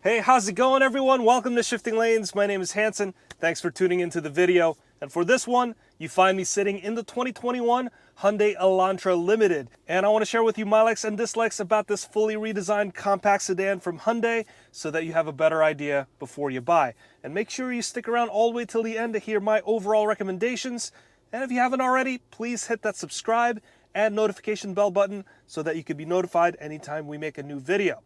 Hey, how's it going everyone? Welcome to Shifting Lanes. My name is Hanson. Thanks for tuning into the video. And for this one, you find me sitting in the 2021 Hyundai Elantra Limited. And I want to share with you my likes and dislikes about this fully redesigned compact sedan from Hyundai so that you have a better idea before you buy. And make sure you stick around all the way till the end to hear my overall recommendations. And if you haven't already, please hit that subscribe and notification bell button so that you can be notified anytime we make a new video.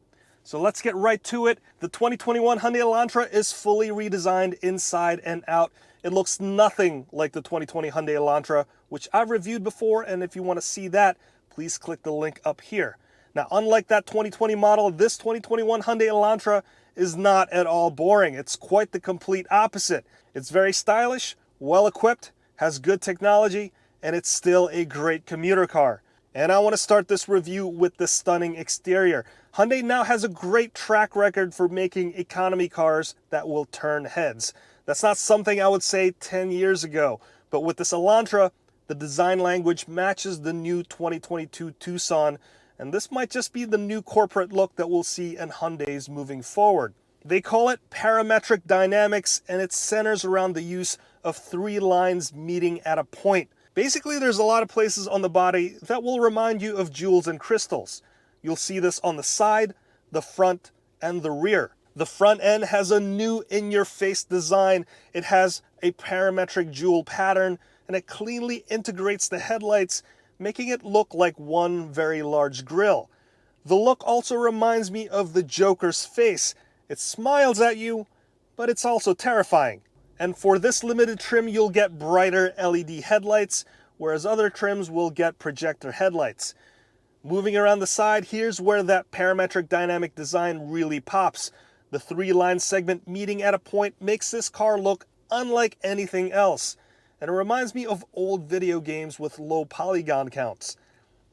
So let's get right to it. The 2021 Hyundai Elantra is fully redesigned inside and out. It looks nothing like the 2020 Hyundai Elantra, which I've reviewed before, and if you want to see that, please click the link up here. Now, unlike that 2020 model, this 2021 Hyundai Elantra is not at all boring. It's quite the complete opposite. It's very stylish, well-equipped, has good technology, and it's still a great commuter car. And I want to start this review with the stunning exterior. Hyundai now has a great track record for making economy cars that will turn heads. That's not something I would say 10 years ago, but with this Elantra, the design language matches the new 2022 Tucson, and this might just be the new corporate look that we'll see in Hyundais moving forward. They call it parametric dynamics, and it centers around the use of three lines meeting at a point. Basically, there's a lot of places on the body that will remind you of jewels and crystals. You'll see this on the side, the front, and the rear. The front end has a new in-your-face design. It has a parametric jewel pattern, and it cleanly integrates the headlights, making it look like one very large grille. The look also reminds me of the Joker's face. It smiles at you, but it's also terrifying. And for this limited trim, you'll get brighter LED headlights, whereas other trims will get projector headlights. Moving around the side, here's where that parametric dynamic design really pops. The three-line segment meeting at a point makes this car look unlike anything else. And it reminds me of old video games with low polygon counts.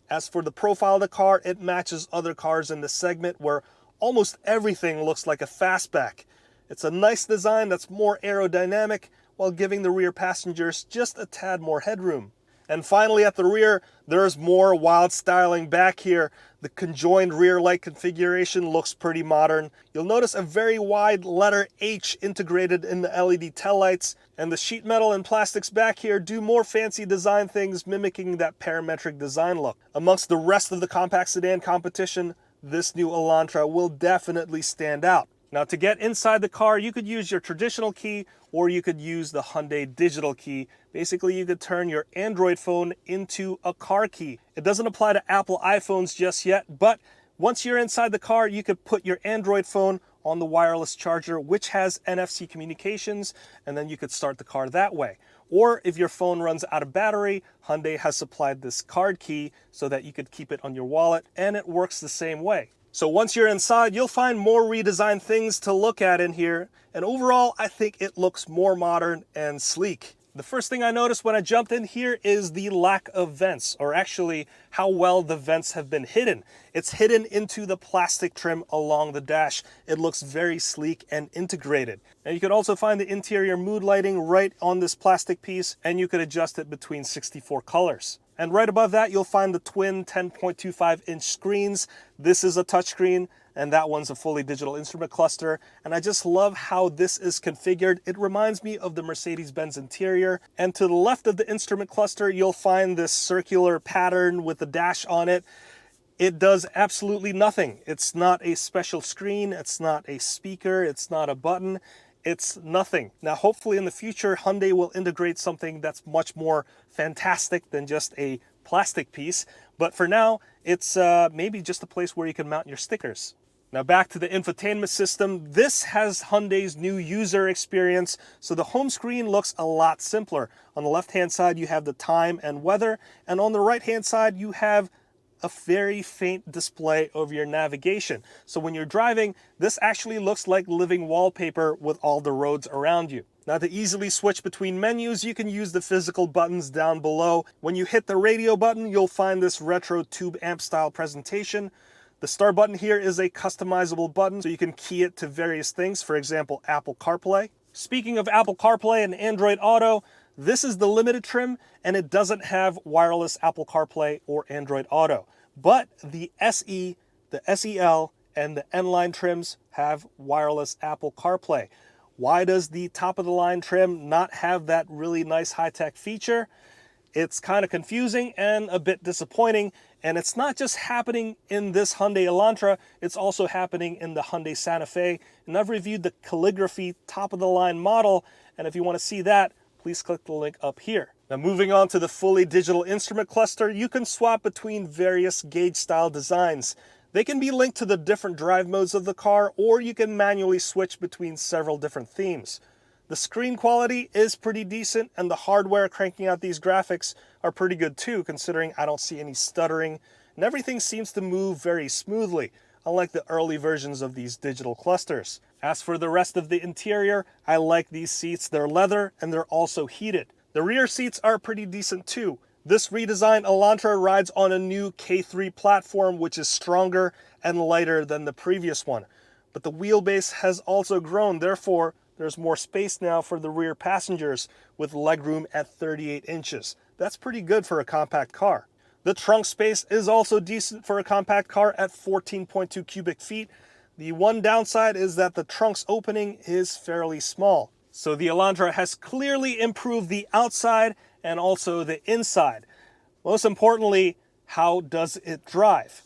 As for the profile of the car, it matches other cars in the segment where almost everything looks like a fastback. It's a nice design that's more aerodynamic while giving the rear passengers just a tad more headroom. And finally at the rear, there's more wild styling back here. The conjoined rear light configuration looks pretty modern. You'll notice a very wide letter H integrated in the LED taillights, and the sheet metal and plastics back here do more fancy design things mimicking that parametric design look. Amongst the rest of the compact sedan competition, this new Elantra will definitely stand out. Now, to get inside the car, you could use your traditional key or you could use the Hyundai digital key. Basically, you could turn your Android phone into a car key. It doesn't apply to Apple iPhones just yet, but once you're inside the car, you could put your Android phone on the wireless charger, which has NFC communications, and then you could start the car that way. Or if your phone runs out of battery, Hyundai has supplied this card key so that you could keep it on your wallet, and it works the same way. So once you're inside, you'll find more redesigned things to look at in here. And overall, I think it looks more modern and sleek. The first thing I noticed when I jumped in here is the lack of vents, or actually how well the vents have been hidden. It's hidden into the plastic trim along the dash. It looks very sleek and integrated. And you can also find the interior mood lighting right on this plastic piece, and you could adjust it between 64 colors. And right above that, you'll find the twin 10.25-inch screens. This is a touchscreen, and that one's a fully digital instrument cluster. And I just love how this is configured. It reminds me of the Mercedes-Benz interior. And to the left of the instrument cluster, you'll find this circular pattern with the dash on it. It does absolutely nothing. It's not a special screen. It's not a speaker. It's not a button. It's nothing. Now, hopefully in the future, Hyundai will integrate something that's much more fantastic than just a plastic piece. But for now, it's maybe just a place where you can mount your stickers. Now back to the infotainment system. This has Hyundai's new user experience, so the home screen looks a lot simpler. On the left-hand side, you have the time and weather, and on the right-hand side, you have a very faint display of your navigation. So when you're driving, this actually looks like living wallpaper with all the roads around you. Now to easily switch between menus, you can use the physical buttons down below. When you hit the radio button, you'll find this retro tube amp style presentation. The start button here is a customizable button, so you can key it to various things, for example, Apple CarPlay. Speaking of Apple CarPlay and Android Auto, this is the limited trim, and it doesn't have wireless Apple CarPlay or Android Auto. But the SE, the SEL, and the N-line trims have wireless Apple CarPlay. Why does the top of the line trim not have that really nice high-tech feature? It's kind of confusing and a bit disappointing, and it's not just happening in this Hyundai Elantra, it's also happening in the Hyundai Santa Fe, and I've reviewed the calligraphy top of the line model, and if you want to see that, please click the link up here. Now moving on to the fully digital instrument cluster, you can swap between various gauge style designs. They can be linked to the different drive modes of the car, or you can manually switch between several different themes. The screen quality is pretty decent, and the hardware cranking out these graphics are pretty good too, considering I don't see any stuttering, and everything seems to move very smoothly, unlike the early versions of these digital clusters. As for the rest of the interior, I like these seats. They're leather, and they're also heated. The rear seats are pretty decent too. This redesigned Elantra rides on a new K3 platform, which is stronger and lighter than the previous one. But the wheelbase has also grown, therefore there's more space now for the rear passengers with legroom at 38 inches. That's pretty good for a compact car. The trunk space is also decent for a compact car at 14.2 cubic feet. The one downside is that the trunk's opening is fairly small. So the Elantra has clearly improved the outside and also the inside. Most importantly, how does it drive?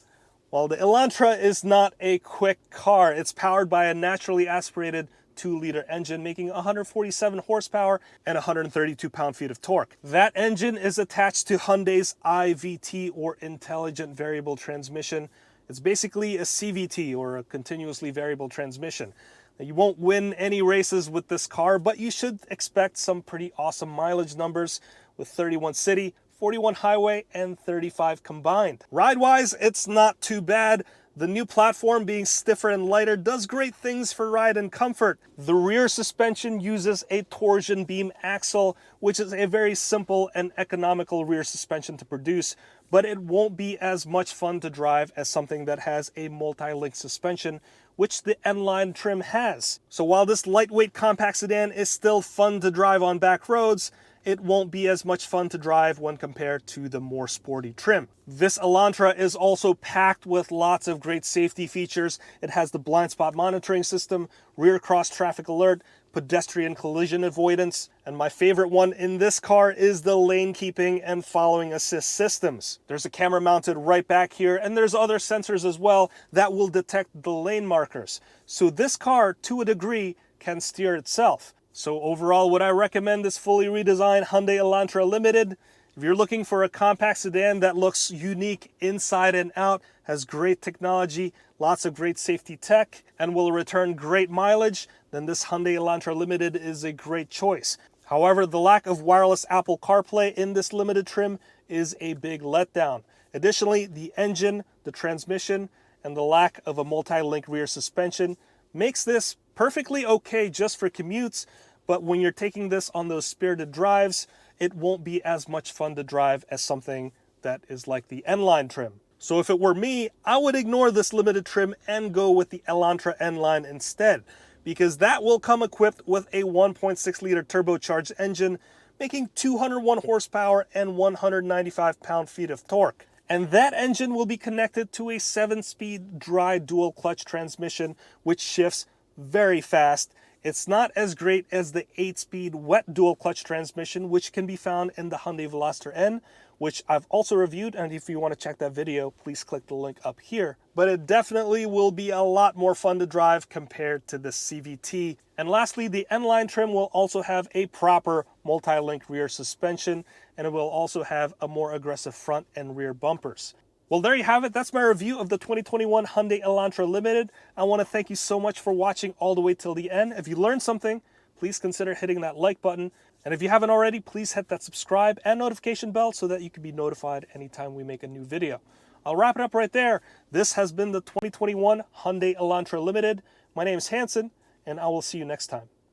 Well, the Elantra is not a quick car. It's powered by a naturally aspirated 2-liter engine, making 147 horsepower and 132 pound-feet of torque. That engine is attached to Hyundai's IVT, or Intelligent Variable Transmission. It's basically a CVT, or a continuously variable transmission. Now, you won't win any races with this car, but you should expect some pretty awesome mileage numbers with 31 city, 41 highway, and 35 combined. Ride-wise, it's not too bad. The new platform, being stiffer and lighter, does great things for ride and comfort. The rear suspension uses a torsion beam axle, which is a very simple and economical rear suspension to produce, but it won't be as much fun to drive as something that has a multi-link suspension, which the N-line trim has. So while this lightweight compact sedan is still fun to drive on back roads, it won't be as much fun to drive when compared to the more sporty trim. This Elantra is also packed with lots of great safety features. It has the blind spot monitoring system, rear cross traffic alert, pedestrian collision avoidance, and my favorite one in this car is the lane keeping and following assist systems. There's a camera mounted right back here, and there's other sensors as well that will detect the lane markers. So this car, to a degree, can steer itself. So overall, would I recommend this fully redesigned Hyundai Elantra Limited? If you're looking for a compact sedan that looks unique inside and out, has great technology, lots of great safety tech, and will return great mileage, then this Hyundai Elantra Limited is a great choice. However, the lack of wireless Apple CarPlay in this limited trim is a big letdown. Additionally, the engine, the transmission, and the lack of a multi-link rear suspension makes this perfectly okay just for commutes, but when you're taking this on those spirited drives, it won't be as much fun to drive as something that is like the N-line trim. So if it were me, I would ignore this limited trim and go with the Elantra N-line instead, because that will come equipped with a 1.6-liter turbocharged engine, making 201 horsepower and 195 pound-feet of torque. And that engine will be connected to a 7-speed dry dual clutch transmission, which shifts very fast. It's not as great as the 8-speed wet dual clutch transmission, which can be found in the Hyundai Veloster N, which I've also reviewed, and if you want to check that video, please click the link up here. But it definitely will be a lot more fun to drive compared to the CVT. And lastly, the N-line trim will also have a proper multi-link rear suspension, and it will also have a more aggressive front and rear bumpers. Well, there you have it. That's my review of the 2021 Hyundai Elantra Limited. I want to thank you so much for watching all the way till the end. If you learned something, please consider hitting that like button. And if you haven't already, please hit that subscribe and notification bell so that you can be notified anytime we make a new video. I'll wrap it up right there. This has been the 2021 Hyundai Elantra Limited. My name is Hanson, and I will see you next time.